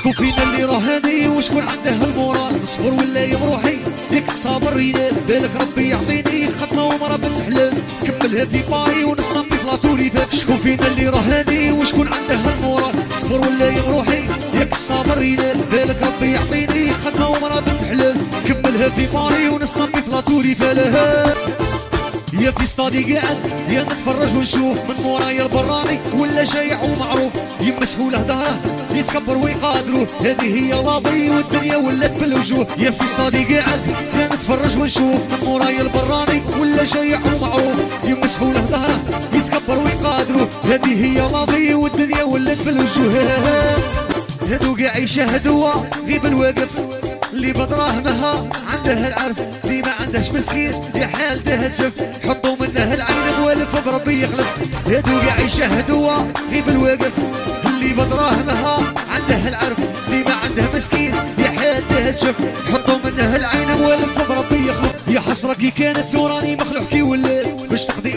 شكون فينا اللي راه هادي وشكون عنده المورال؟ نصبر ولا بروحي ديك الصابر ريال، بالك ربي يعطيني خدمه ومرا بنت حلال، كملها في باري ونصنع في بلاطو ريفات. شكون فينا اللي راه هادي وشكون عنده المورال؟ نصبر ولا بروحي ديك الصابر ريال، بالك ربي يعطيني خدمه ومرا بنت حلال، كملها في باري ونصنع في بلاطو ريفات. يا في صادي قاعد يا نتفرج ونشوف من مورايا البراني ولا شايع ومعروف، يمسحوا له ظهره يتكبر ويقادروه، هذه هي لاضي والدنيا ولات بالوجوه. يا في صادي قاعد يا نتفرج ونشوف من مورايا البراني ولا شايع ومعروف، يمسحوا له ظهره يتكبر ويقادروه، هذه هي لاضي والدنيا ولات بالوجوه. هادو قاع يشاهدوا غيب الواقف اللي بدراهمها عنده العرف، اللي ما عندهش مسكين يا حالته تشف، حطوا منه العين موالف بربي يخلف. هادو قاع يشاهدوا غيب الواقف اللي بدراهمها عنده العرف، اللي ما عنده مسكين يا حالته تشف، حطوا منه العين موالف بربي يخلف. يا حسرة كي كانت وراني مخلوق كي ولات، باش تقضي